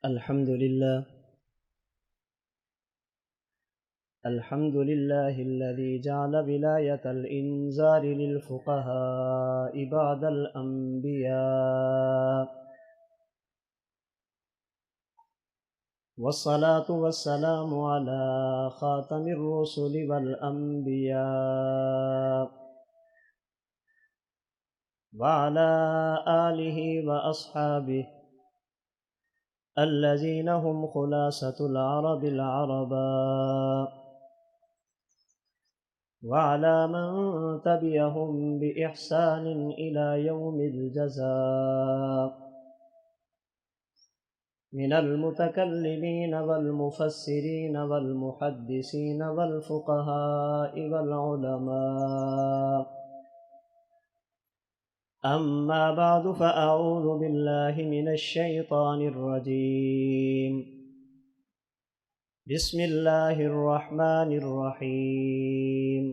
الحمد لله الذي جعل ولاية الإنذار للفقهاء بعد الأنبياء، والصلاة والسلام على خاتم الرسل والأنبياء وعلى آله وأصحابه الذين هم خلاصة العرب العرباء، وعلى من تبعهم بإحسان إلى يوم الجزاء، من المتكلمين والمفسرين والمحدثين والفقهاء والعلماء. أما بعد، فأعوذ بالله من الشيطان الرجيم. بسم الله الرحمن الرحيم.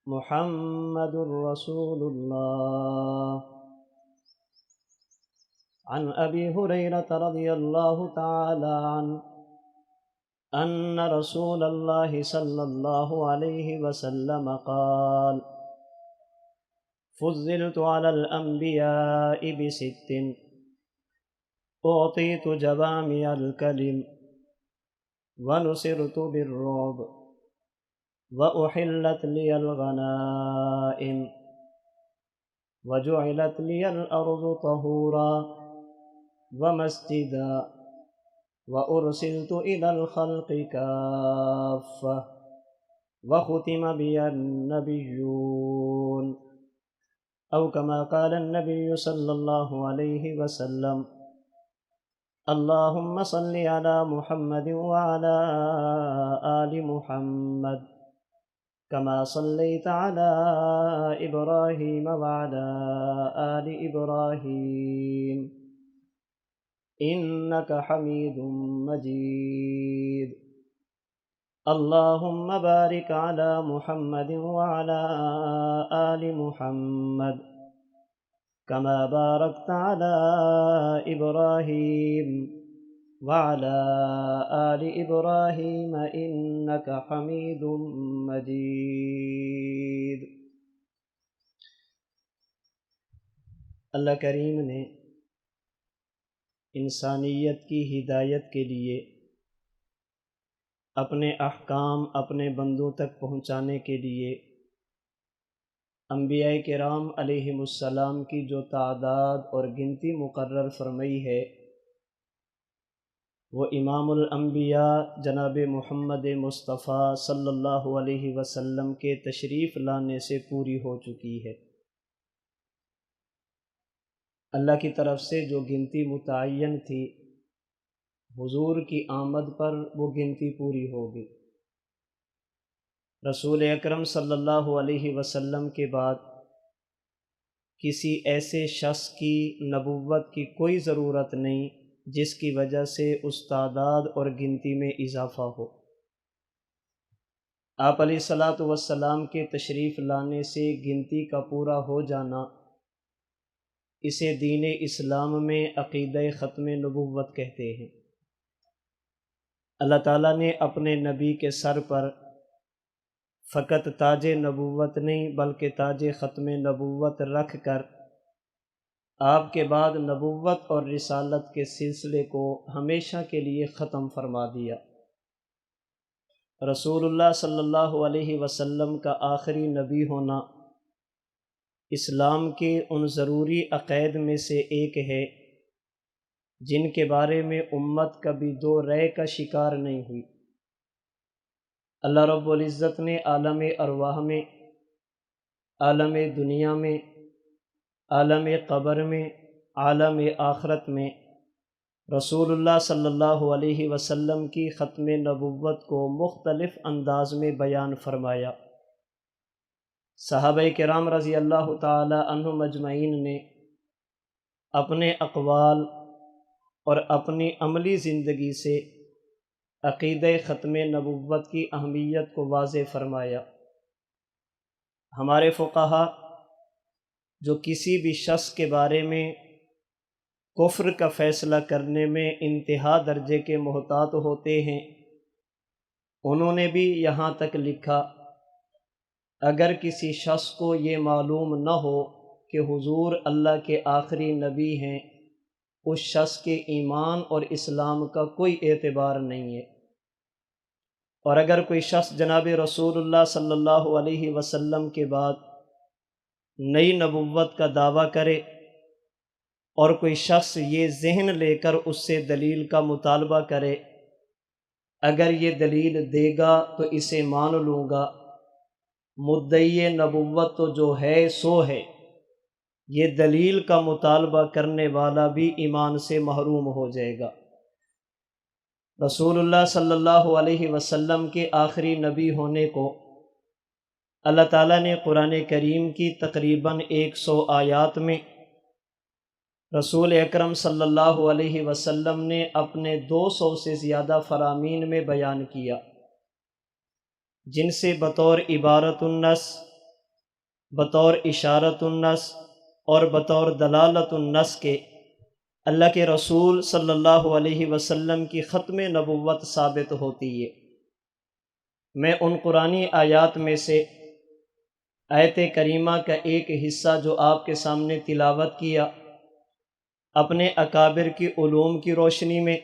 محمد رسول الله. عن أبي هريرة رضي الله تعالى عنه أن رسول الله صلى الله عليه وسلم قال: فضلت على الأنبياء بست: أعطيت جوامع الكلم، ونصرت بالرعب، وأحلت لي الغنائم، وجعلت لي الأرض طهورا ومسجدا، وأرسلت إلى الخلق كافة، وختم بي النبيون، أو كما قال النبي صلى الله عليه وسلم: اللهم صل على محمد وعلى آل محمد، كما صليت على إبراهيم وعلى آل إبراهيم إنك حميد مجيد. اللهم بارك على محمد وعلى آل محمد، كما باركت على إبراهيم وعلى آل إبراهيم إنك حميد مجيد۔ اللہ کریم نے انسانیت کی ہدایت کے لیے اپنے احکام اپنے بندوں تک پہنچانے کے لیے انبیاء کرام علیہم السلام کی جو تعداد اور گنتی مقرر فرمائی ہے، وہ امام الانبیاء جناب محمد مصطفیٰ صلی اللہ علیہ وسلم کے تشریف لانے سے پوری ہو چکی ہے۔ اللہ کی طرف سے جو گنتی متعین تھی، حضور کی آمد پر وہ گنتی پوری ہوگی۔ رسول اکرم صلی اللہ علیہ وسلم کے بعد کسی ایسے شخص کی نبوت کی کوئی ضرورت نہیں جس کی وجہ سے اس تعداد اور گنتی میں اضافہ ہو۔ آپ علیہ الصلاۃ والسلام کے تشریف لانے سے گنتی کا پورا ہو جانا، اسے دین اسلام میں عقیدہ ختم نبوت کہتے ہیں۔ اللہ تعالیٰ نے اپنے نبی کے سر پر فقط تاج نبوت نہیں بلکہ تاج ختم نبوت رکھ کر آپ کے بعد نبوت اور رسالت کے سلسلے کو ہمیشہ کے لیے ختم فرما دیا۔ رسول اللہ صلی اللہ علیہ وسلم کا آخری نبی ہونا اسلام کے ان ضروری عقائد میں سے ایک ہے جن کے بارے میں امت کبھی دو رائے کا شکار نہیں ہوئی۔ اللہ رب العزت نے عالم ارواح میں، عالم دنیا میں، عالم قبر میں، عالم آخرت میں رسول اللہ صلی اللہ علیہ وسلم کی ختم نبوت کو مختلف انداز میں بیان فرمایا۔ صحابہ کرام رضی اللہ تعالی عنہم اجمعین نے اپنے اقوال اور اپنی عملی زندگی سے عقیدہ ختم نبوت کی اہمیت کو واضح فرمایا۔ ہمارے فقہا جو کسی بھی شخص کے بارے میں کفر کا فیصلہ کرنے میں انتہا درجے کے محتاط ہوتے ہیں، انہوں نے بھی یہاں تک لکھا اگر کسی شخص کو یہ معلوم نہ ہو کہ حضور اللہ کے آخری نبی ہیں، اس شخص کے ایمان اور اسلام کا کوئی اعتبار نہیں ہے۔ اور اگر کوئی شخص جناب رسول اللہ صلی اللہ علیہ وسلم کے بعد نئی نبوت کا دعویٰ کرے اور کوئی شخص یہ ذہن لے کر اس سے دلیل کا مطالبہ کرے اگر یہ دلیل دے گا تو اسے مان لوں گا، مدعی نبوت تو جو ہے سو ہے، یہ دلیل کا مطالبہ کرنے والا بھی ایمان سے محروم ہو جائے گا۔ رسول اللہ صلی اللہ علیہ وسلم کے آخری نبی ہونے کو اللہ تعالیٰ نے قرآن کریم کی تقریباً 100 آیات میں رسول اکرم صلی اللہ علیہ وسلم نے اپنے 200 سے زیادہ فرامین میں بیان کیا، جن سے بطور عبارت النص، بطور اشارت النص اور بطور دلالت النص کے اللہ کے رسول صلی اللہ علیہ وسلم کی ختم نبوت ثابت ہوتی ہے۔ میں ان قرآنی آیات میں سے آیت کریمہ کا ایک حصہ جو آپ کے سامنے تلاوت کیا، اپنے اکابر کی علوم کی روشنی میں،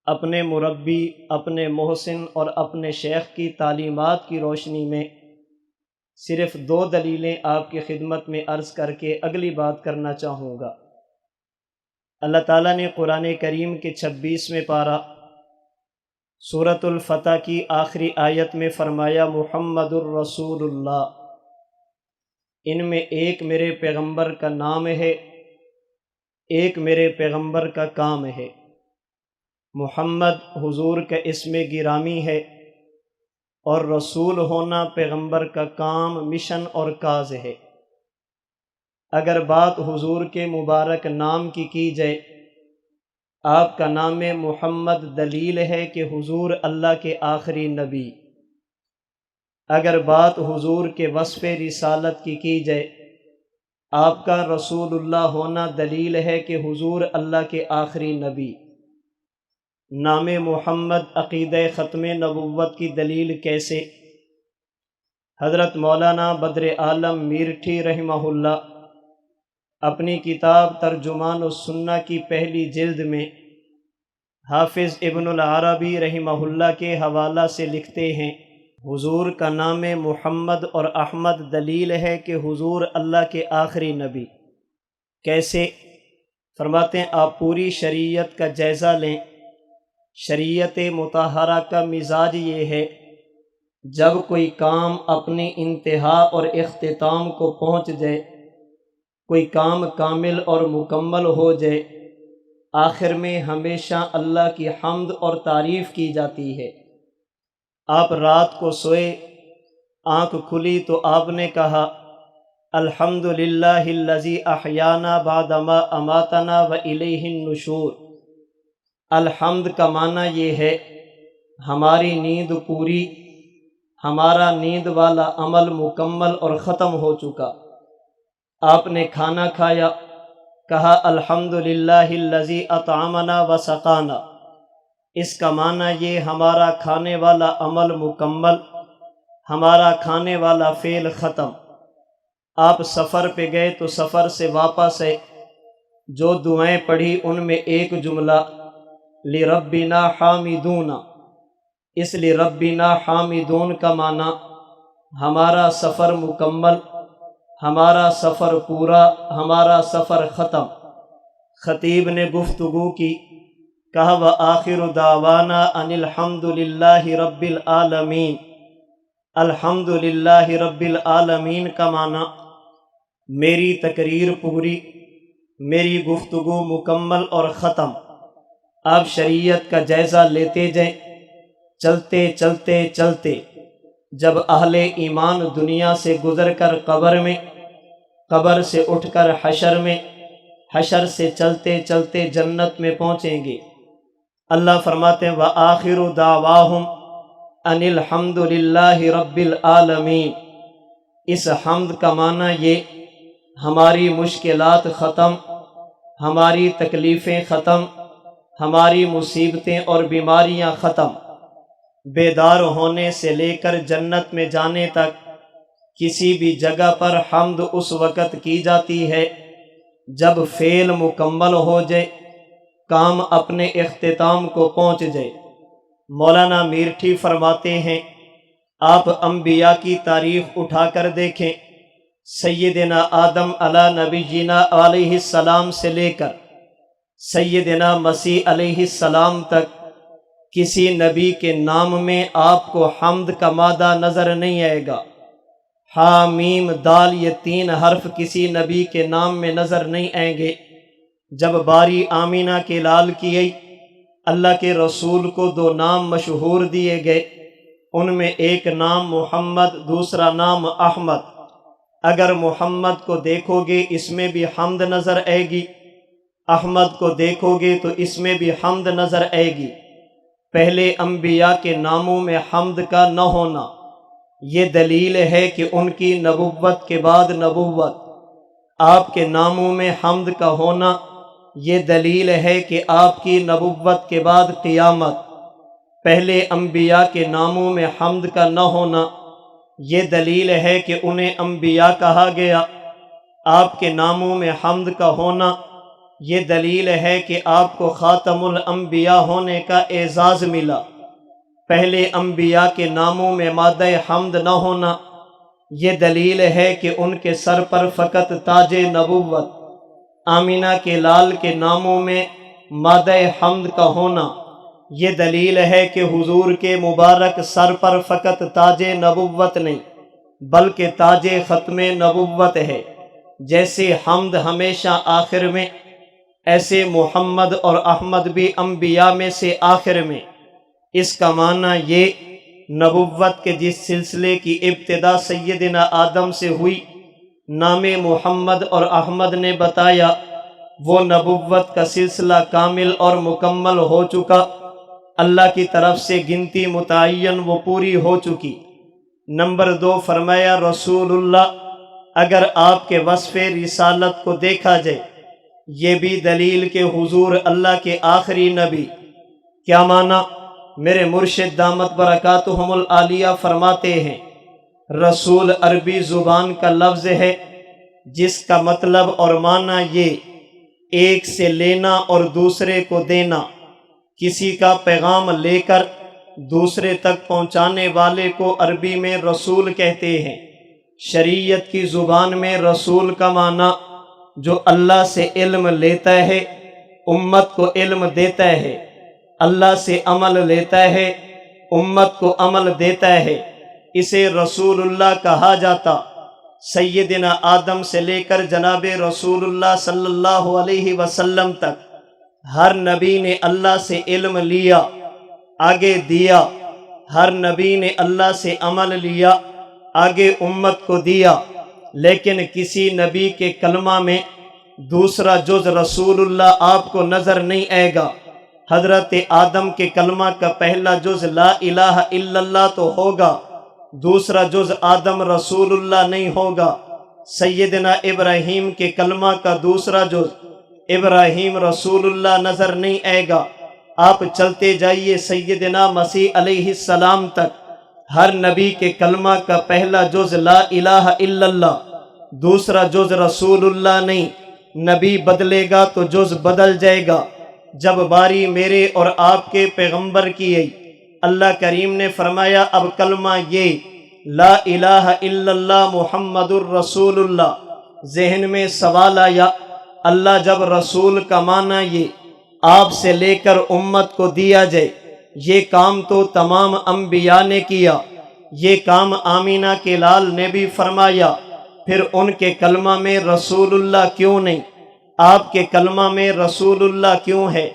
اپنے مربی، اپنے محسن اور اپنے شیخ کی تعلیمات کی روشنی میں صرف 2 دلیلیں آپ کی خدمت میں عرض کر کے اگلی بات کرنا چاہوں گا۔ اللہ تعالیٰ نے قرآن کریم کے 26ویں پارہ سورۃ الفتح کی آخری آیت میں فرمایا محمد الرسول اللہ، ان میں ایک میرے پیغمبر کا نام ہے، ایک میرے پیغمبر کا کام ہے۔ محمد حضور کا اسم گرامی ہے اور رسول ہونا پیغمبر کا کام، مشن اور کاز ہے۔ اگر بات حضور کے مبارک نام کی جائے، آپ کا نام محمد دلیل ہے کہ حضور اللہ کے آخری نبی۔ اگر بات حضور کے وصف رسالت کی جائے، آپ کا رسول اللہ ہونا دلیل ہے کہ حضور اللہ کے آخری نبی۔ نام محمد عقیدہ ختم نبوت کی دلیل کیسے؟ حضرت مولانا بدر عالم میرٹھی رحمہ اللہ اپنی کتاب ترجمان السنہ کی پہلی جلد میں حافظ ابن العربی رحمہ اللہ کے حوالہ سے لکھتے ہیں، حضور کا نام محمد اور احمد دلیل ہے کہ حضور اللہ کے آخری نبی۔ کیسے؟ فرماتے ہیں آپ پوری شریعت کا جائزہ لیں، شریعت مطہرہ کا مزاج یہ ہے جب کوئی کام اپنی انتہا اور اختتام کو پہنچ جائے، کوئی کام کامل اور مکمل ہو جائے، آخر میں ہمیشہ اللہ کی حمد اور تعریف کی جاتی ہے۔ آپ رات کو سوئے، آنکھ کھلی تو آپ نے کہا الحمدللہ الذی احیانا بعدما اماتنا والیہ النشور۔ الحمد کا معنی یہ ہے ہماری نیند پوری، ہمارا نیند والا عمل مکمل اور ختم ہو چکا۔ آپ نے کھانا کھایا، کہا الحمدللہ الذی اطعمنا وسقانا۔ اس کا معنی یہ ہمارا کھانے والا عمل مکمل، ہمارا کھانے والا فعل ختم۔ آپ سفر پہ گئے تو سفر سے واپس آئے، جو دعائیں پڑھی ان میں ایک جملہ لربنا حامدون۔ اس لربنا حامدون کا معنی ہمارا سفر مکمل، ہمارا سفر پورا، ہمارا سفر ختم۔ خطیب نے گفتگو کی، کہا وآخر دعوانا ان الحمد للہ رب العالمین۔ الحمد للہ رب العالمین کا معنی میری تقریر پوری، میری گفتگو مکمل اور ختم۔ آپ شریعت کا جائزہ لیتے جائیں، چلتے چلتے چلتے جب اہل ایمان دنیا سے گزر کر قبر میں، قبر سے اٹھ کر حشر میں، حشر سے چلتے چلتے جنت میں پہنچیں گے، اللہ فرماتے ہیں وآخر دعواہم ان الحمد للہ رب العالمین۔ اس حمد کا معنی یہ ہماری مشکلات ختم، ہماری تکلیفیں ختم، ہماری مصیبتیں اور بیماریاں ختم۔ بیدار ہونے سے لے کر جنت میں جانے تک کسی بھی جگہ پر حمد اس وقت کی جاتی ہے جب فعل مکمل ہو جائے، کام اپنے اختتام کو پہنچ جائے۔ مولانا میرٹھی فرماتے ہیں، آپ انبیاء کی تاریخ اٹھا کر دیکھیں، سیدنا آدم علی نبینا علیہ السلام سے لے کر سیدنا مسیح علیہ السلام تک کسی نبی کے نام میں آپ کو حمد کا مادہ نظر نہیں آئے گا۔ ہا میم دال یہ 3 حرف کسی نبی کے نام میں نظر نہیں آئیں گے۔ جب باری آمینہ کے لال کی گئی، اللہ کے رسول کو 2 نام مشہور دیے گئے، ان میں ایک نام محمد، دوسرا نام احمد۔ اگر محمد کو دیکھو گے اس میں بھی حمد نظر آئے گی، احمد کو دیکھو گے تو اس میں بھی حمد نظر آئے گی۔ پہلے انبیاء کے ناموں میں حمد کا نہ ہونا یہ دلیل ہے کہ ان کی نبوت کے بعد نبوت، آپ کے ناموں میں حمد کا ہونا یہ دلیل ہے کہ آپ کی نبوت کے بعد قیامت۔ پہلے انبیاء کے ناموں میں حمد کا نہ ہونا یہ دلیل ہے کہ انہیں انبیاء کہا گیا۔ آپ کے ناموں میں حمد کا ہونا یہ دلیل ہے کہ آپ کو خاتم الانبیاء ہونے کا اعزاز ملا۔ پہلے انبیاء کے ناموں میں مادہ حمد نہ ہونا یہ دلیل ہے کہ ان کے سر پر فقط تاج نبوت۔ آمینہ کے لال کے ناموں میں مادہ حمد کا ہونا یہ دلیل ہے کہ حضور کے مبارک سر پر فقط تاج نبوت نہیں بلکہ تاج ختم نبوت ہے۔ جیسے حمد ہمیشہ آخر میں، ایسے محمد اور احمد بھی انبیاء میں سے آخر میں۔ اس کا معنی یہ، نبوت کے جس سلسلے کی ابتدا سیدنا آدم سے ہوئی، نام محمد اور احمد نے بتایا، وہ نبوت کا سلسلہ کامل اور مکمل ہو چکا، اللہ کی طرف سے گنتی متعین وہ پوری ہو چکی۔ نمبر 2 فرمایا رسول اللہ۔ اگر آپ کے وصف رسالت کو دیکھا جائے، یہ بھی دلیل کہ حضور اللہ کے آخری نبی۔ کیا معنی؟ میرے مرشد دامت برکاتہم العالیہ فرماتے ہیں، رسول عربی زبان کا لفظ ہے جس کا مطلب اور معنی یہ ایک سے لینا اور دوسرے کو دینا، کسی کا پیغام لے کر دوسرے تک پہنچانے والے کو عربی میں رسول کہتے ہیں۔ شریعت کی زبان میں رسول کا معنی جو اللہ سے علم لیتا ہے، امت کو علم دیتا ہے، اللہ سے عمل لیتا ہے، امت کو عمل دیتا ہے، اسے رسول اللہ کہا جاتا۔ سیدنا آدم سے لے کر جناب رسول اللہ صلی اللہ علیہ وسلم تک ہر نبی نے اللہ سے علم لیا، آگے دیا، ہر نبی نے اللہ سے عمل لیا، آگے امت کو دیا، لیکن کسی نبی کے کلمہ میں دوسرا جز رسول اللہ آپ کو نظر نہیں آئے گا۔ حضرت آدم کے کلمہ کا پہلا جز لا الہ الا اللہ تو ہوگا، دوسرا جز آدم رسول اللہ نہیں ہوگا۔ سیدنا ابراہیم کے کلمہ کا دوسرا جز ابراہیم رسول اللہ نظر نہیں آئے گا۔ آپ چلتے جائیے سیدنا مسیح علیہ السلام تک، ہر نبی کے کلمہ کا پہلا جز لا الہ الا اللہ، دوسرا جز رسول اللہ نہیں۔ نبی بدلے گا تو جز بدل جائے گا۔ جب باری میرے اور آپ کے پیغمبر کی آئی، اللہ کریم نے فرمایا اب کلمہ یہ لا الہ الا اللہ محمد الرسول اللہ۔ ذہن میں سوال آیا، اللہ جب رسول کا معنی یہ آپ سے لے کر امت کو دیا جائے، یہ کام تو تمام انبیاء نے کیا، یہ کام آمینہ کے لال نے بھی فرمایا، پھر ان کے کلمہ میں رسول اللہ کیوں نہیں؟ آپ کے کلمہ میں رسول اللہ کیوں ہے؟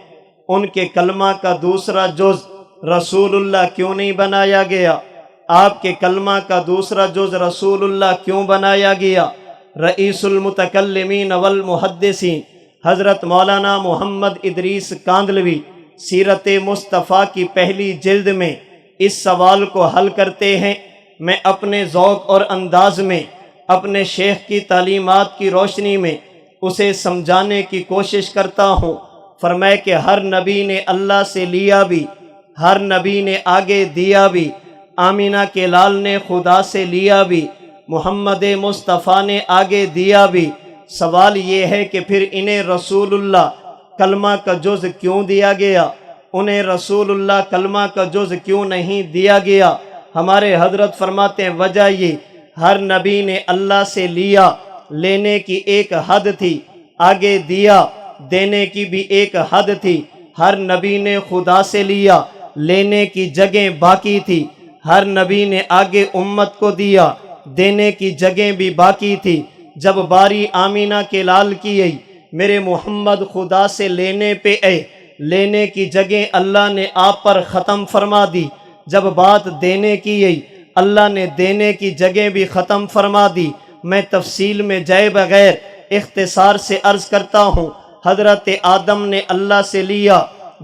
ان کے کلمہ کا دوسرا جز رسول اللہ کیوں نہیں بنایا گیا؟ آپ کے کلمہ کا دوسرا جز رسول اللہ کیوں بنایا گیا؟ رئیس المتکلمین والمحدثین حضرت مولانا محمد ادریس کاندلوی سیرت مصطفیٰ کی پہلی جلد میں اس سوال کو حل کرتے ہیں۔ میں اپنے ذوق اور انداز میں، اپنے شیخ کی تعلیمات کی روشنی میں اسے سمجھانے کی کوشش کرتا ہوں۔ فرمائے کہ ہر نبی نے اللہ سے لیا بھی، ہر نبی نے آگے دیا بھی، آمینہ کے لال نے خدا سے لیا بھی، محمد مصطفیٰ نے آگے دیا بھی۔ سوال یہ ہے کہ پھر انہیں رسول اللہ کلمہ کا جز کیوں دیا گیا؟ انہیں رسول اللہ کلمہ کا جز کیوں نہیں دیا گیا؟ ہمارے حضرت فرماتے ہیں وجہ یہ، ہر نبی نے اللہ سے لیا، لینے کی ایک حد تھی، آگے دیا، دینے کی بھی ایک حد تھی۔ ہر نبی نے خدا سے لیا، لینے کی جگہ باقی تھی۔ ہر نبی نے آگے امت کو دیا، دینے کی جگہ بھی باقی تھی۔ جب باری آمینہ کے لال کی آئی، میرے محمد خدا سے لینے پہ آئے، لینے کی جگہ اللہ نے آپ پر ختم فرما دی۔ جب بات دینے کی آئی، اللہ نے دینے کی جگہ بھی ختم فرما دی۔ میں تفصیل میں جائے بغیر اختصار سے عرض کرتا ہوں، حضرت آدم نے اللہ سے لیا،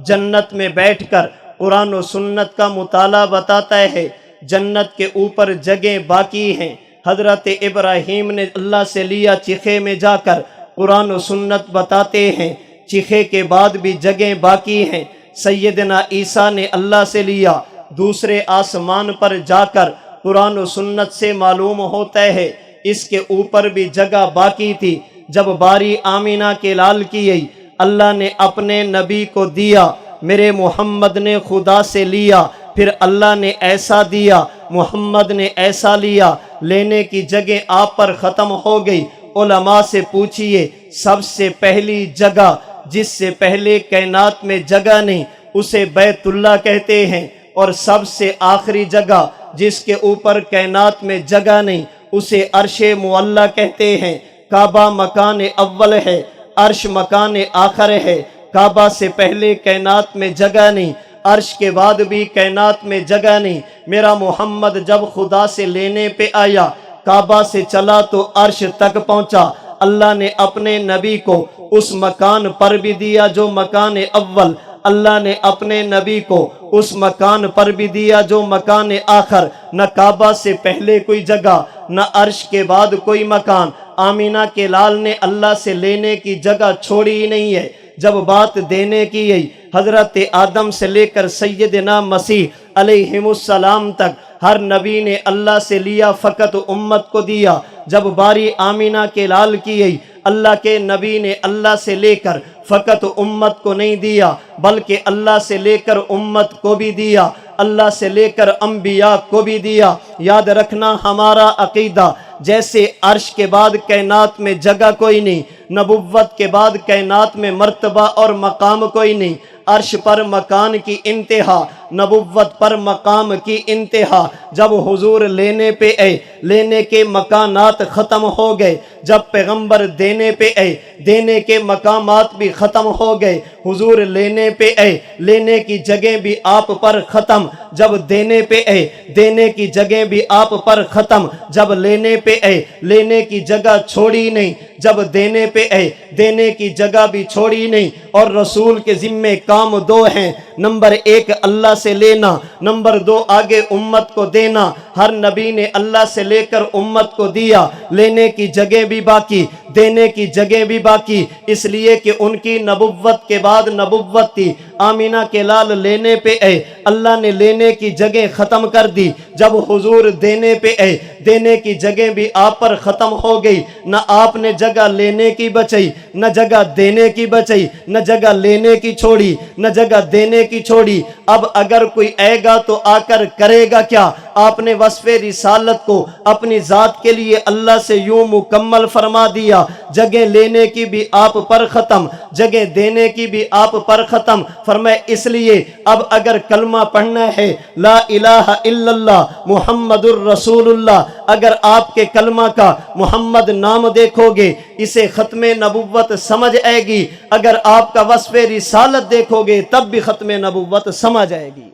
جنت میں بیٹھ کر قرآن و سنت کا مطالعہ بتاتا ہے جنت کے اوپر جگہ باقی ہیں۔ حضرت ابراہیم نے اللہ سے لیا چیخے میں جا کر، قرآن و سنت بتاتے ہیں چیخے کے بعد بھی جگہ باقی ہیں۔ سیدنا عیسیٰ نے اللہ سے لیا دوسرے آسمان پر جا کر، قرآن و سنت سے معلوم ہوتا ہے اس کے اوپر بھی جگہ باقی تھی۔ جب باری آمینہ کے لال کی گئی، اللہ نے اپنے نبی کو دیا، میرے محمد نے خدا سے لیا، پھر اللہ نے ایسا دیا، محمد نے ایسا لیا، لینے کی جگہ آپ پر ختم ہو گئی۔ علماء سے پوچھئے سب سے پہلی جگہ جس سے پہلے کائنات میں جگہ نہیں اسے بیت اللہ کہتے ہیں، اور سب سے آخری جگہ جس کے اوپر کائنات میں جگہ نہیں اسے عرش معلیٰ کہتے ہیں۔ کعبہ مکان اول ہے، عرش مکان آخر ہے۔ کعبہ سے پہلے کائنات میں جگہ نہیں، عرش کے بعد بھی کائنات میں جگہ نہیں۔ میرا محمد جب خدا سے لینے پہ آیا، کعبہ سے چلا تو عرش تک پہنچا۔ اللہ نے اپنے نبی کو اس مکان پر بھی دیا جو مکان اول، اللہ نے اپنے نبی کو اس مکان پر بھی دیا جو مکان آخر۔ نہ کعبہ سے پہلے کوئی جگہ، نہ عرش کے بعد کوئی مکان۔ آمینہ کے لال نے اللہ سے لینے کی جگہ چھوڑی ہی نہیں ہے۔ جب بات دینے کی گئی، حضرت آدم سے لے کر سیدنا مسیح علیہ السلام تک ہر نبی نے اللہ سے لیا، فقط امت کو دیا۔ جب باری آمینہ کے لال کی گئی، اللہ کے نبی نے اللہ سے لے کر فقط امت کو نہیں دیا بلکہ اللہ سے لے کر امت کو بھی دیا، اللہ سے لے کر انبیاء کو بھی دیا۔ یاد رکھنا ہمارا عقیدہ، جیسے عرش کے بعد کائنات میں جگہ کوئی نہیں، نبوت کے بعد کائنات میں مرتبہ اور مقام کوئی نہیں۔ عرش پر مکان کی انتہا، نبوت پر مقام کی انتہا۔ جب حضور لینے پہ آئے، لینے کے مکانات ختم ہو گئے۔ جب پیغمبر دینے پہ آئے، دینے کے مقامات بھی ختم ہو گئے۔ حضور لینے پہ آئے، لینے کی جگہ بھی آپ پر ختم۔ جب دینے پہ آئے، دینے کی جگہ بھی آپ پر ختم۔ جب لینے پہ آئے، لینے کی جگہ چھوڑی نہیں۔ جب دینے پہ آئے، دینے کی جگہ بھی چھوڑی نہیں۔ اور رسول کے ذمے کام دو ہیں، نمبر ایک اللہ سے لینا، نمبر دو آگے امت کو دینا۔ ہر نبی نے اللہ سے لے کر امت کو دیا، لینے کی جگہ بھی باقی، دینے کی جگہ بھی باقی، اس لیے کہ ان کی نبوت کے بعد نبوت تھی۔ آمینہ کے لال لینے پہ آئے، اللہ نے لینے کی جگہ ختم کر دی۔ جب حضور دینے پہ آئے، دینے کی جگہ بھی آپ پر ختم ہو گئی۔ نہ آپ نے جگہ لینے کی بچائی، نہ جگہ دینے کی بچائی، نہ جگہ لینے کی چھوڑی، نہ جگہ دینے کی چھوڑی۔ اب اگر کوئی آئے گا تو آ کر کرے گا کیا؟ آپ نے وصف رسالت کو اپنی ذات کے لیے اللہ سے یوں مکمل فرما دیا، جگہ لینے کی بھی آپ پر ختم، جگہ دینے کی بھی آپ پر ختم۔ فرمائے اس لیے اب اگر کلمہ پڑھنا ہے لا الہ الا اللہ محمد الرسول اللہ، اگر آپ کے کلمہ کا محمد نام دیکھو گے اسے ختم نبوت سمجھ آئے گی، اگر آپ کا وصف رسالت دیکھو گے تب بھی ختم نبوت سمجھ آئے گی۔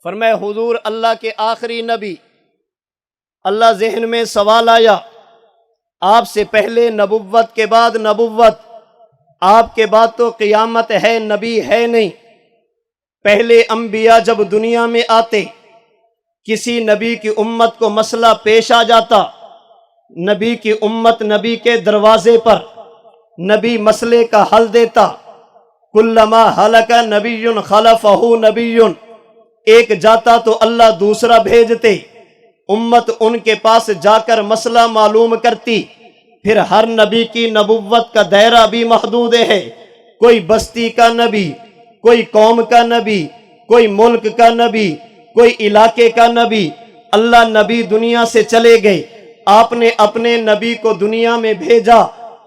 فرمائے حضور اللہ کے آخری نبی، اللہ ذہن میں سوال آیا، آپ سے پہلے نبوت کے بعد نبوت، آپ کے بعد تو قیامت ہے، نبی ہے نہیں۔ پہلے انبیاء جب دنیا میں آتے، کسی نبی کی امت کو مسئلہ پیش آ جاتا، نبی کی امت نبی کے دروازے پر نبی مسئلے کا حل دیتا۔ کلما ہلک نبی خلفہ نبی، ایک جاتا تو اللہ دوسرا بھیجتے، امت ان کے پاس جا کر مسئلہ معلوم کرتی۔ پھر ہر نبی کی نبوت کا دائرہ بھی محدود ہے، کوئی بستی کا نبی، کوئی قوم کا نبی، کوئی ملک کا نبی، کوئی علاقے کا نبی۔ اللہ نبی دنیا سے چلے گئے، آپ نے اپنے نبی کو دنیا میں بھیجا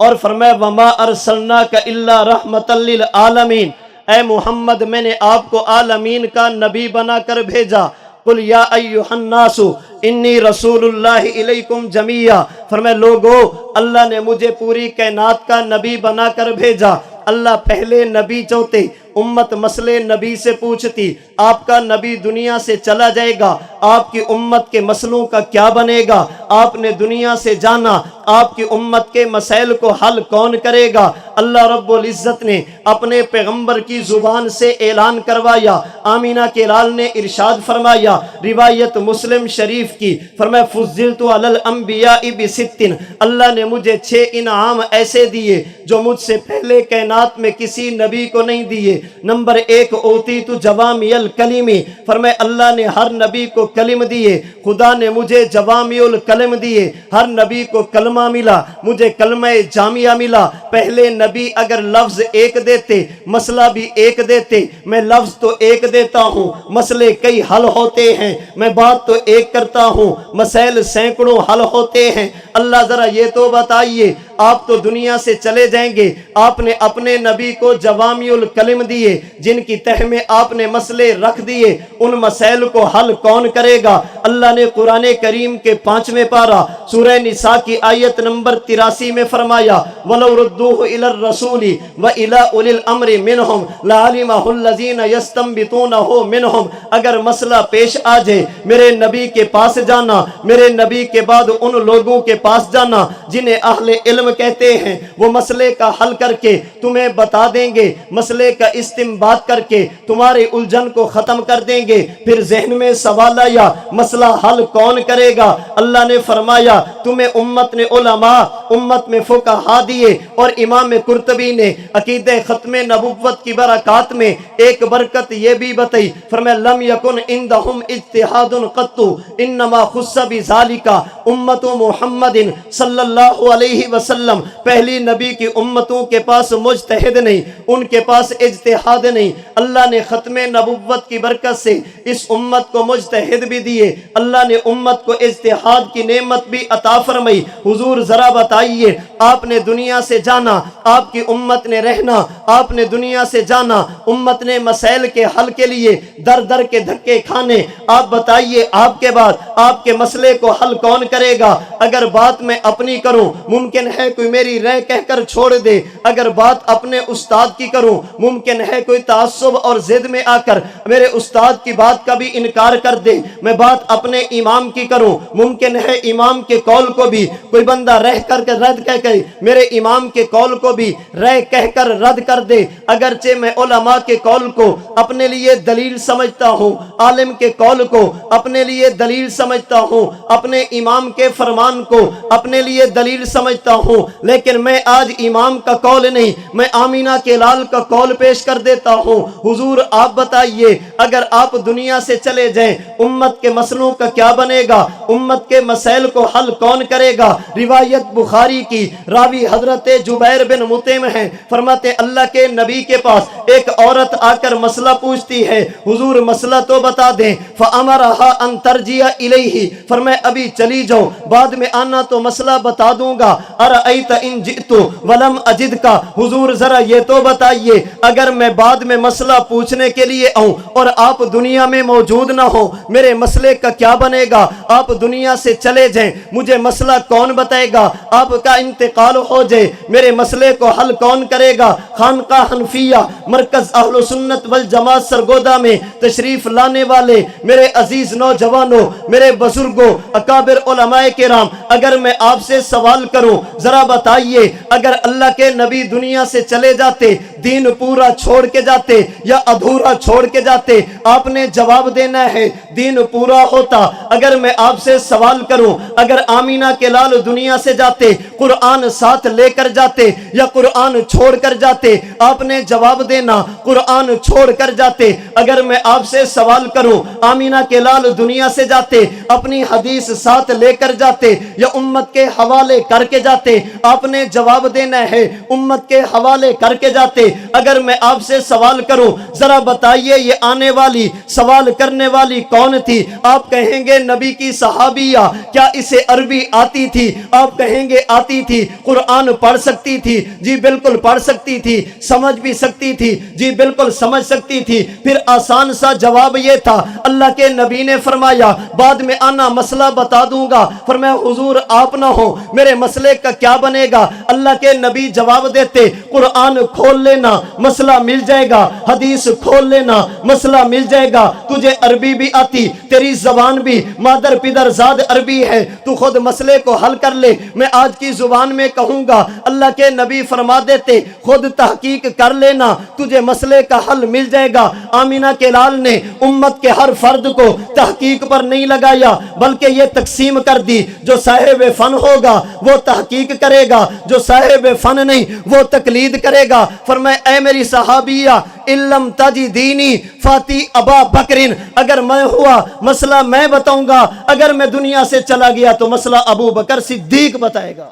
اور فرمایا وما ارسلناک الا رحمۃ للعالمین، اے محمد میں نے آپ کو عالمین کا نبی بنا کر بھیجا۔ قل یا ایھا الناس انی رسول اللہ الیکم جمیعا، فرمایا لوگو اللہ نے مجھے پوری کائنات کا نبی بنا کر بھیجا۔ اللہ پہلے نبی چاہتے، امت مسئلے نبی سے پوچھتی، آپ کا نبی دنیا سے چلا جائے گا، آپ کی امت کے مسئلوں کا کیا بنے گا؟ آپ نے دنیا سے جانا، آپ کی امت کے مسائل کو حل کون کرے گا؟ اللہ رب العزت نے اپنے پیغمبر کی زبان سے اعلان کروایا۔ آمینہ کے لال نے ارشاد فرمایا، روایت مسلم شریف کی، فرمایا فضلت علی الانبیاء بست، اللہ نے مجھے 6 انعام ایسے دیے جو مجھ سے پہلے کائنات میں کسی نبی کو نہیں دیے۔ نمبر 1 اوتیت جوامع الکلم، فرمایا اللہ نے ہر نبی کو کلم دیے، خدا نے مجھے جوامع الکلم دیے، ہر نبی کو کلمہ ملا، مجھے کلمہ جامعہ ملا۔ پہلے نبی اگر لفظ ایک دیتے، مسئلہ بھی ایک دیتے، میں لفظ تو ایک دیتا ہوں، مسئلے کئی حل ہوتے ہیں، میں بات تو ایک کرتا ہوں، مسائل سینکڑوں حل ہوتے ہیں۔ اللہ ذرا یہ تو بتائیے، آپ تو دنیا سے چلے جائیں گے، آپ نے اپنے نبی کو جوامع الکلم دیے جن کی تہ میں آپ نے مسئلے رکھ دیے، ان مسائل کو حل کون کرے گا؟ اللہ نے قرآن کریم کے 5ویں پارہ سورہ نساء کی آیت نمبر 83 میں فرمایا وَلَوْ رُدُّوهُ إِلَى الرَّسُولِ وَإِلَى أُولِي الْأَمْرِ مِنْهُمْ لَعَلِمَهُ الَّذِينَ يَسْتَنبِطُونَهُ مِنْهُمْ، اگر مسئلہ پیش آ جائے میرے نبی کے پاس جانا، میرے نبی کے بعد ان لوگوں کے پاس جانا جنہیں اہل علم کہتے ہیں، وہ مسئلے کا حل کر کے تمہیں بتا دیں گے، مسئلے کا استنباط کر کے تمہارے الجھن کو ختم کر دیں گے۔ پھر ذہن میں سوال آیا مسئلہ حل کون کرے گا؟ اللہ نے فرمایا تمہیں امت نے علماء، امت میں فقہا دیے، اور امام قرطبی نے عقیدہ ختم نبوت کی برکات میں ایک برکت یہ بھی بتائی، فرمایا لم یکن عندہم اجتہاد قط انما خص بذالک امت محمد صلی اللہ علیہ وسلم، پہلی نبی کی امتوں کے پاس مجتہد نہیں، ان کے پاس اجتہاد نہیں، اللہ نے ختم نبوت کی برکت سے اس امت کو مجتہد بھی دیے، اللہ نے امت کو اجتہاد کی نعمت بھی عطا فرمائی۔ حضور ذرا بتائیے، آپ نے دنیا سے جانا، آپ کی امت نے رہنا، آپ نے دنیا سے جانا، امت نے مسائل کے حل کے لیے در در کے دھکے کھانے، آپ بتائیے آپ کے بعد آپ کے مسئلے کو حل کون کرے گا؟ اگر بات میں اپنی کروں ممکن ہے کوئی میری رائے کہہ کر چھوڑ دے، اگر بات اپنے استاد کی کروں ممکن ہے کوئی تعصب اور ضد میں آ کر میرے استاد کی بات کا بھی انکار کر دے، میں بات اپنے امام کی کروں ممکن ہے امام کے قول کو بھی کوئی بندہ رہ کر کے رد کہہ کے میرے امام کے قول کو بھی رائے کہہ کر رد کر دے، اگرچہ میں علماء کے قول کو اپنے لیے دلیل سمجھتا ہوں، عالم کے قول کو اپنے لیے دلیل سمجھتا ہوں، اپنے امام کے فرمان کو اپنے لیے دلیل سمجھتا ہوں، لیکن میں آج امام کا قول نہیں، میں آمینہ کے لال کا قول پیش کر دیتا ہوں۔ حضور آپ بتائیے اگر آپ دنیا سے چلے جائیں امت کے مسئلوں کا کیا بنے گا؟ امت کے مسائل کو حل کون کرے گا؟ روایت بخاری کی، راوی حضرت جبیر بن مطعم ہیں، فرماتے اللہ کے نبی کے پاس ایک عورت آ کر مسئلہ پوچھتی ہے، حضور مسئلہ تو بتا دیں، فَأَمَرَهَا أَن تَرْجِعَ إِلَيْهِ، فرمایا ابھی چلی جاؤ بعد میں آنا تو مسئلہ بتا دوں گا۔ أَرَأَيْتَ إِن جِئْتُ وَلَمْ أَجِدْكَ، حضور ذرا یہ تو بتائیے اگر میں بعد میں مسئلہ پوچھنے کے لیے آؤں اور آپ دنیا میں موجود نہ ہو میرے مسئلے کا کیا بنے گا؟ آپ دنیا سے چلے جائیں مجھے مسئلہ کون بتائے گا؟ آپ کا انتقال ہو جائے میرے مسئلے کو حل کون کرے گا؟ خانقاہ حنفیہ مرکز اہل سنت والجماعت سرگودا میں تشریف لانے والے میرے عزیز نوجوانوں، میرے بزرگوں، اکابر علماء کرام، اگر میں آپ سے سوال کروں ذرا بتائیے اگر اللہ کے نبی دنیا سے چلے جاتے دین پورا چھوڑ کے جاتے یا ادھورا چھوڑ کے جاتے؟ آپ نے جواب دینا ہے دین پورا ہوتا۔ اگر میں آپ سے سوال کروں، اگر آمینہ کے لال دنیا سے جاتے، قرآن ساتھ لے کر جاتے یا قرآن چھوڑ کر جاتے؟ آپ نے جواب دینا قرآن چھوڑ کر جاتے۔ اگر میں آپ سے سوال کروں آمینہ کے لال دنیا سے جاتے، اپنی حدیث ساتھ لے کر جاتے یا امت کے حوالے کر کے جاتے؟ آپ نے جواب دینا ہے امت کے حوالے کر کے جاتے۔ اگر میں آپ سے سوال کروں ذرا بتائیے یہ آنے والی سوال کرنے والی کون تھی؟ آپ کہیں گے نبی کی صحابیہ۔ کیا اسے عربی آتی تھی؟ آپ کہیں گے آتی تھی۔ قرآن پڑھ سکتی تھی؟ جی بالکل پڑھ سکتی تھی۔ سمجھ بھی سکتی تھی؟ جی بالکل سمجھ سکتی تھی۔ پھر آسان سا جواب یہ تھا، اللہ کے نبی نے فرمایا بعد میں آنا مسئلہ بتا دوں گا۔ فرمایا حضور آپ نہ ہو میرے مسئلے کا کیا بنے گا؟ اللہ کے نبی جواب دیتے قرآن کھول لینا مسئلہ مل جائے گا، حدیث کھول لینا مسئلہ مل جائے گا، تجھے عربی بھی آتی، تیری زبان بھی مادر پدر زاد عربی ہے، تو خود مسئلے کو حل کر لے۔ میں آج کی زبان میں کہوں گا اللہ کے نبی فرما دیتے خود تحقیق کر لینا تجھے مسئلے کا حل مل جائے گا۔ آمینہ کے لال نے امت کے ہر فرد کو تحقیق پر نہیں لگایا بلکہ یہ تقسیم کر دی، جو صاحب فن ہوگا وہ تحقیق کرے گا، جو صاحب فن نہیں وہ تقلید کرے گا۔ فرمائے اے میری صحابیہ علم تجدینی فاتی ابا بکرین، اگر میں ہوا مسئلہ میں بتاؤں گا، اگر میں دنیا سے چلا گیا تو مسئلہ ابو بکر صدیق بتائے گا۔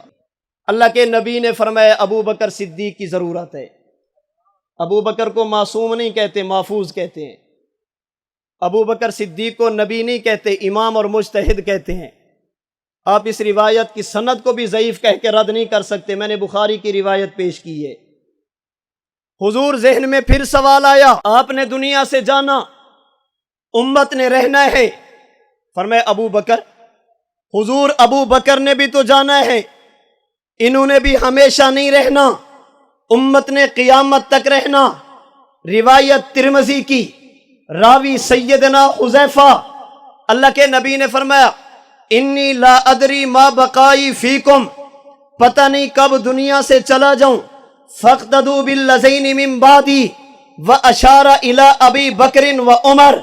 اللہ کے نبی نے فرمایا ابو بکر صدیق کی ضرورت ہے۔ ابو بکر کو معصوم نہیں کہتے، محفوظ کہتے ہیں۔ ابو بکر صدیق کو نبی نہیں کہتے، امام اور مجتہد کہتے ہیں۔ آپ اس روایت کی سند کو بھی ضعیف کہہ کے رد نہیں کر سکتے، میں نے بخاری کی روایت پیش کی ہے۔ حضور ذہن میں پھر سوال آیا، آپ نے دنیا سے جانا، امت نے رہنا ہے، فرمائے ابو بکر۔ حضور ابو بکر نے بھی تو جانا ہے، انہوں نے بھی ہمیشہ نہیں رہنا، امت نے قیامت تک رہنا۔ روایت ترمذی کی، راوی سیدنا حذیفہ، اللہ کے نبی نے فرمایا انی لا ادری ما بقائی فیکم، پتہ نہیں کب دنیا سے چلا جاؤں، فاقتدوا باللذین من بعدی واشار الی ابی بکر و عمر،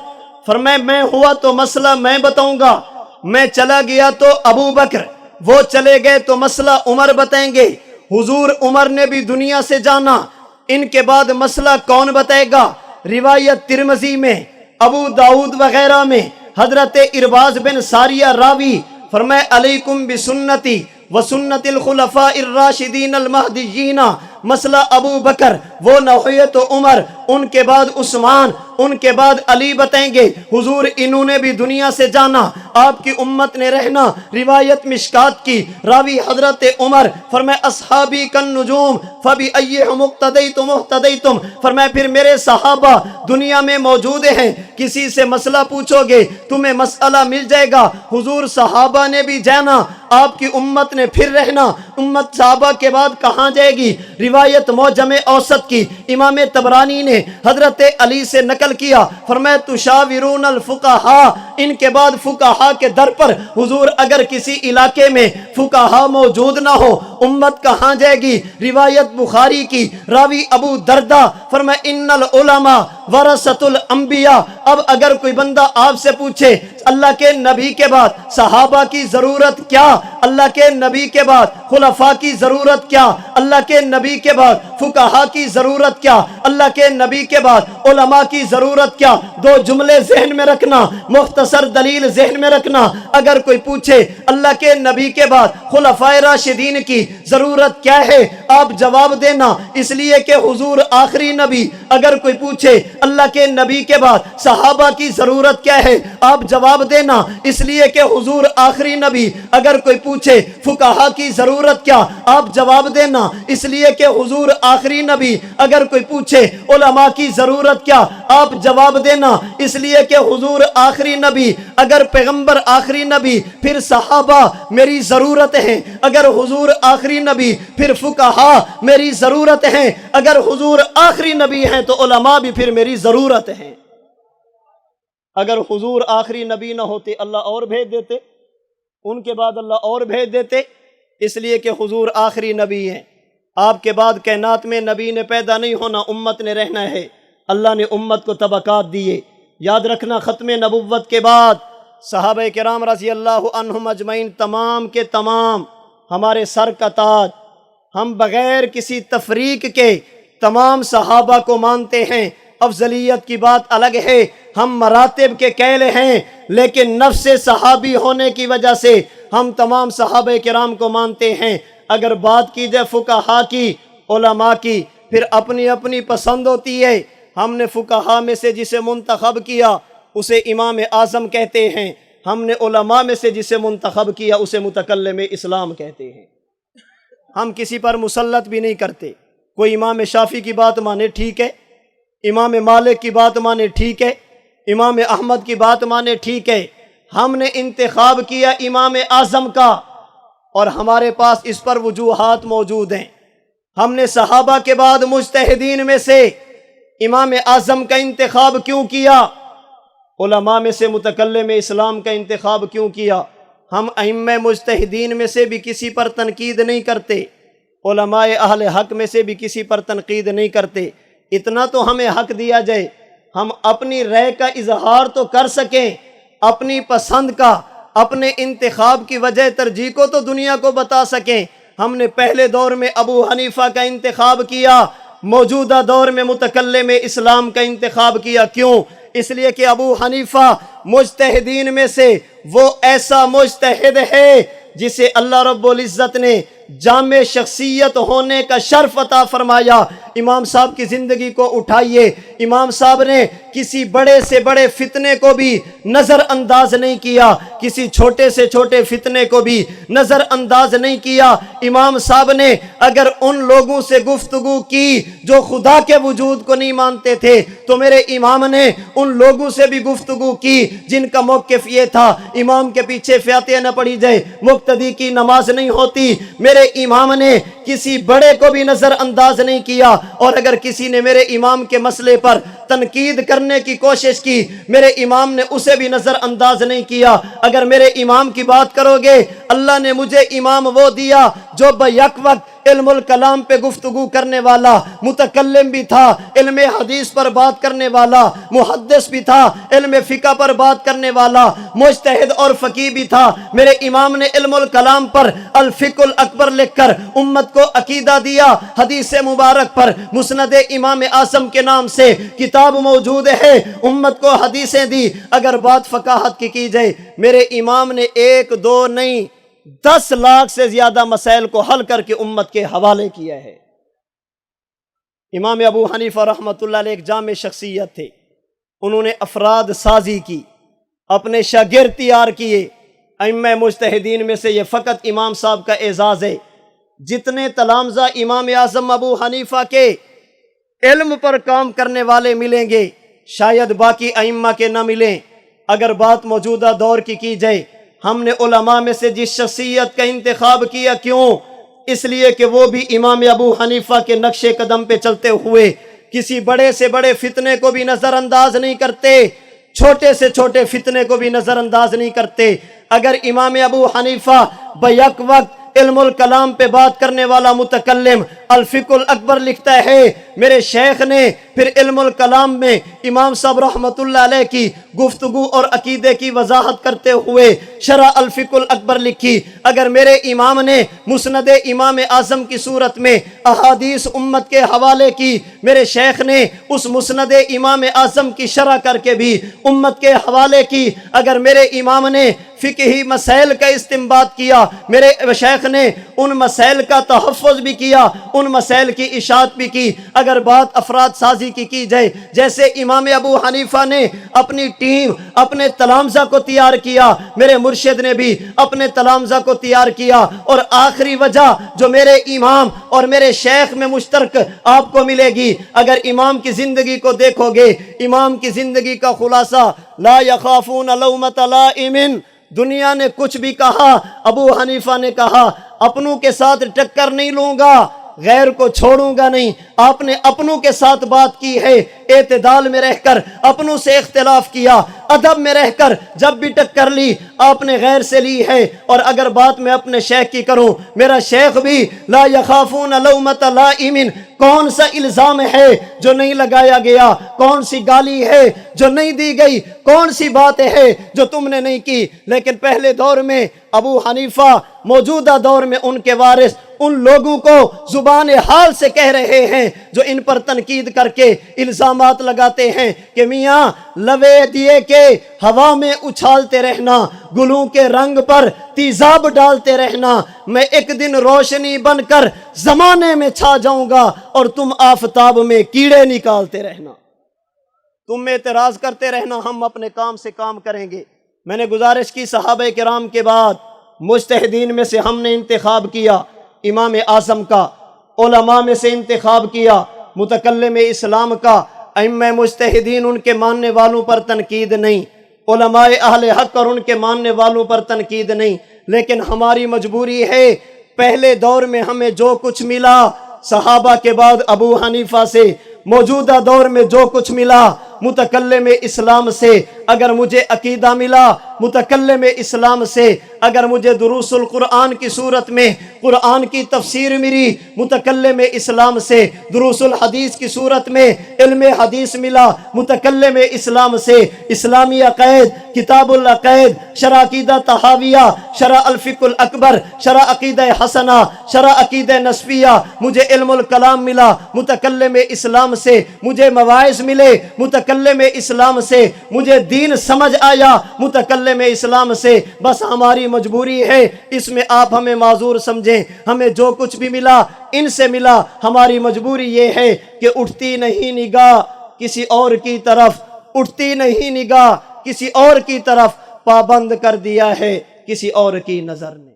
فرمایا میں ہوا تو مسئلہ میں بتاؤں گا، میں چلا گیا تو ابو بکر، وہ چلے گئے تو مسئلہ عمر بتائیں گے۔ حضور عمر نے بھی دنیا سے جانا، ان کے بعد مسئلہ کون بتائے گا؟ روایت ترمذی میں، ابو داؤد وغیرہ میں حضرت ارباز بن ساریہ راوی، فرمائے علیکم بسنتی وسنت الخلفاء الراشدین المہدیین، مسئلہ ابو بکر، وہ نہ ہوئے تو عمر، ان کے بعد عثمان، ان کے بعد علی بتائیں گے۔ حضور انہوں نے بھی دنیا سے جانا، آپ کی امت نے رہنا۔ روایت مشکات کی، راوی حضرت عمر، فرمائے اصحابی کالنجوم فبأیہم اقتدیتم اہتدیتم، فرمائے پھر میرے صحابہ دنیا میں موجود ہیں، کسی سے مسئلہ پوچھو گے تمہیں مسئلہ مل جائے گا۔ حضور صحابہ نے بھی جانا، آپ کی امت نے پھر رہنا، امت صحابہ کے بعد کہاں جائے گی؟ روایت معجم اوسط کی، امام طبرانی نے حضرت علی سے نقل کیا، فرمایا تشاورون الفقہاء، ان کے بعد فقہاء کے در پر حضور اگر کسی علاقے میں فقہاء موجود نہ ہو امت کہاں جائے گی؟ روایت بخاری کی، راوی ابو دردہ، فرمایا ان العلماء ورثۃ الانبیاء، اب اگر کوئی بندہ آپ سے پوچھے اللہ کے نبی کے بعد صحابہ کی ضرورت کیا، اللہ کے نبی کے بعد خلفاء کی ضرورت کیا، اللہ کے نبی کے بعد فقہاء کی ضرورت کیا، اللہ کے نبی کے بعد علماء کی ضرورت کیا، دو جملے ذہن میں رکھنا، مختصر دلیل ذہن میں رکھنا۔ اگر کوئی پوچھے اللہ کے نبی کے بعد خلفائے راشدین کی ضرورت کیا ہے، آپ جواب دینا اس لیے کہ حضور آخری نبی۔ اگر کوئی پوچھے اللہ کے نبی کے بعد صحابہ کی ضرورت کیا ہے، آپ جواب دینا اس لیے کہ حضور آخری نبی۔ اگر کوئی پوچھے فقہاء کی ضرورت کیا، آپ جواب دینا اس لیے کہ حضور آخری نبی۔ اگر کوئی پوچھے علماء کی ضرورت کیا، آپ جواب دینا اس لیے کہ حضور آخری نبی۔ اگر پیغمبر آخری نبی پھر صحابہ میری ضرورت ہیں، اگر حضور آخری نبی پھر فقہاء میری ضرورت ہیں، اگر حضور آخری نبی ہیں تو علماء بھی پھر میری ضرورت ہیں۔ اگر حضور آخری نبی نہ ہوتے اللہ اور بھیج دیتے، ان کے بعد اللہ اور بھیج دیتے، اس لیے کہ حضور آخری نبی ہیں۔ آپ کے بعد کائنات میں نبی نے پیدا نہیں ہونا، امت نے رہنا ہے۔ اللہ نے امت کو طبقات دیے۔ یاد رکھنا، ختم نبوت کے بعد صحابہ کرام رضی اللہ عنہم اجمعین تمام کے تمام ہمارے سر کا تاج، ہم بغیر کسی تفریق کے تمام صحابہ کو مانتے ہیں۔ افضلیت کی بات الگ ہے، ہم مراتب کے قائل ہیں، لیکن نفس صحابی ہونے کی وجہ سے ہم تمام صحابہ کرام کو مانتے ہیں۔ اگر بات کی جائے فقہا کی، علماء کی، پھر اپنی اپنی پسند ہوتی ہے۔ ہم نے فقہا میں سے جسے منتخب کیا اسے امام اعظم کہتے ہیں، ہم نے علماء میں سے جسے منتخب کیا اسے متکلم اسلام کہتے ہیں۔ ہم کسی پر مسلط بھی نہیں کرتے، کوئی امام شافعی کی بات مانے ٹھیک ہے، امام مالک کی بات مانے ٹھیک ہے، امام احمد کی بات مانے ٹھیک ہے۔ ہم نے انتخاب کیا امام اعظم کا، اور ہمارے پاس اس پر وجوہات موجود ہیں۔ ہم نے صحابہ کے بعد مجتہدین میں سے امام اعظم کا انتخاب کیوں کیا؟ علماء میں سے متکلم اسلام کا انتخاب کیوں کیا؟ ہم ائمہ مجتہدین میں سے بھی کسی پر تنقید نہیں کرتے، علماء اہل حق میں سے بھی کسی پر تنقید نہیں کرتے۔ اتنا تو ہمیں حق دیا جائے، ہم اپنی رائے کا اظہار تو کر سکیں، اپنی پسند کا، اپنے انتخاب کی وجہ ترجیح کو تو دنیا کو بتا سکیں۔ ہم نے پہلے دور میں ابو حنیفہ کا انتخاب کیا، موجودہ دور میں متکلم اسلام کا انتخاب کیا۔ کیوں؟ اس لیے کہ ابو حنیفہ مجتہدین میں سے وہ ایسا مجتہد ہے جسے اللہ رب العزت نے جامع شخصیت ہونے کا شرف عطا فرمایا۔ امام صاحب کی زندگی کو اٹھائیے، امام صاحب نے کسی بڑے سے بڑے فتنے کو بھی نظر انداز نہیں کیا، کسی چھوٹے سے چھوٹے فتنے کو بھی نظر انداز نہیں کیا۔ امام صاحب نے اگر ان لوگوں سے گفتگو کی جو خدا کے وجود کو نہیں مانتے تھے، تو میرے امام نے ان لوگوں سے بھی گفتگو کی جن کا موقف یہ تھا امام کے پیچھے فاتحہ نہ پڑھی جائے، مقتدی کی نماز نہیں ہوتی۔ میرے امام نے کسی بڑے کو بھی نظر انداز نہیں کیا، اور اگر کسی نے میرے امام کے مسئلے پر تنقید کرنے کی کوشش کی، میرے امام نے اسے بھی نظر انداز نہیں کیا۔ اگر میرے امام کی بات کرو گے، اللہ نے مجھے امام وہ دیا جو بیک وقت علم الکلام پہ گفتگو کرنے والا متکلم بھی تھا، علم حدیث پر بات کرنے والا محدث بھی تھا، علم فقہ پر بات کرنے والا مجتہد اور فقیہ بھی تھا۔ میرے امام نے علم الکلام پر الفقہ الاکبر لکھ کر امت کو عقیدہ دیا۔ حدیث مبارک پر مسند امام اعظم کے نام سے کتاب موجود ہے، امت کو حدیثیں دی۔ اگر بات فقاہت کی جائے، میرے امام نے 1 2 نہیں 10 لاکھ سے زیادہ مسائل کو حل کر کے امت کے حوالے کیا ہے۔ امام ابو حنیفہ رحمۃ اللہ علیہ ایک جامع شخصیت تھے، انہوں نے افراد سازی کی، اپنے شاگرد تیار کیے۔ ائمہ مجتہدین میں سے یہ فقط امام صاحب کا اعزاز ہے۔ جتنے تلامذہ امام اعظم ابو حنیفہ کے علم پر کام کرنے والے ملیں گے، شاید باقی ائمہ کے نہ ملیں۔ اگر بات موجودہ دور کی جائے، ہم نے علماء میں سے جس شخصیت کا انتخاب کیا، کیوں؟ اس لیے کہ وہ بھی امام ابو حنیفہ کے نقش قدم پہ چلتے ہوئے کسی بڑے سے بڑے فتنے کو بھی نظر انداز نہیں کرتے، چھوٹے سے چھوٹے فتنے کو بھی نظر انداز نہیں کرتے۔ اگر امام ابو حنیفہ بیک وقت علم الکلام پہ بات کرنے والا متکلم الفقہ الاکبر لکھتا ہے، میرے شیخ نے پھر علم الکلام میں امام صاحب رحمت اللہ علیہ کی گفتگو اور عقیدے کی وضاحت کرتے ہوئے شرح الفقہ الاکبر لکھی۔ اگر میرے امام نے مسند امام اعظم کی صورت میں احادیث امت کے حوالے کی، میرے شیخ نے اس مسند امام اعظم کی شرح کر کے بھی امت کے حوالے کی۔ اگر میرے امام نے فقہی مسائل کا استنباط کیا، میرے شیخ نے ان مسائل کا تحفظ بھی کیا، ان مسائل کی اشاعت بھی کی۔ اگر بات افراد سازی کی جائے، جیسے امام ابو حنیفہ نے اپنی ٹیم، اپنے تلامذہ کو تیار کیا، میرے مرشد نے بھی اپنے تلامذہ کو تیار کیا۔ اور آخری وجہ جو میرے امام اور میرے شیخ میں مشترک آپ کو ملے گی، اگر امام کی زندگی کو دیکھو گے، امام کی زندگی کا خلاصہ لا یخافون لومۃ لائم، دنیا نے کچھ بھی کہا، ابو حنیفہ نے کہا اپنوں کے ساتھ ٹکر نہیں لوں گا، غیر کو چھوڑوں گا نہیں۔ آپ نے اپنوں کے ساتھ بات کی ہے، اعتدال میں رہ کر اپنوں سے اختلاف کیا، ادب میں رہ کر جب بھی ٹکر لی آپ نے غیر سے لی ہے۔ اور اگر بات میں اپنے شیخ کی کروں، میرا شیخ بھی لا یخافون لومۃ لائم، کون سا الزام ہے جو نہیں لگایا گیا، کون سی گالی ہے جو نہیں دی گئی، کون سی بات ہے جو تم نے نہیں کی۔ لیکن پہلے دور میں ابو حنیفہ، موجودہ دور میں ان کے وارث ان لوگوں کو زبان حال سے کہہ رہے ہیں جو ان پر تنقید کر کے الزامات لگاتے ہیں کہ میاں لوے دیے کے ہوا میں اچھالتے رہنا، گلوں کے رنگ پر تیزاب ڈالتے رہنا، میں ایک دن روشنی بن کر زمانے میں چھا جاؤں گا اور تم آفتاب میں کیڑے نکالتے رہنا۔ تم اعتراض کرتے رہنا، ہم اپنے کام سے کام کریں گے۔ میں نے گزارش کی صحابہ کرام کے بعد مجتہدین میں سے ہم نے انتخاب کیا امام اعظم کا، علماء میں سے انتخاب کیا متکلم اسلام کا۔ ائمہ مجتہدین ان کے ماننے والوں پر تنقید نہیں، علماء اہل حق اور ان کے ماننے والوں پر تنقید نہیں، لیکن ہماری مجبوری ہے۔ پہلے دور میں ہمیں جو کچھ ملا صحابہ کے بعد ابو حنیفہ سے، موجودہ دور میں جو کچھ ملا متکلم اسلام سے، اگر مجھے عقیدہ ملا متکلم اسلام سے، اگر مجھے دروس القرآن کی صورت میں قرآن کی تفسیر ملی متکلم اسلام سے، دروس الحدیث کی صورت میں علم حدیث ملا متکلم اسلام سے، اسلامی عقائد، کتاب العقائد، شرح عقیدہ طحاویہ، شرح الفقہ الاکبر، شرح عقیدہ حسنہ، شرح عقیدہ نصفیہ، مجھے علم الکلام ملا متکلم اسلام سے، مجھے مواعظ ملے متکلم اسلام سے، مجھے دین سمجھ آیا متکلم اسلام سے۔ بس ہماری مجبوری ہے، اس میں آپ ہمیں معذور سمجھیں، ہمیں جو کچھ بھی ملا ان سے ملا۔ ہماری مجبوری یہ ہے کہ اٹھتی نہیں نگاہ کسی اور کی طرف، اٹھتی نہیں نگاہ کسی اور کی طرف، پابند کر دیا ہے کسی اور کی نظر نے۔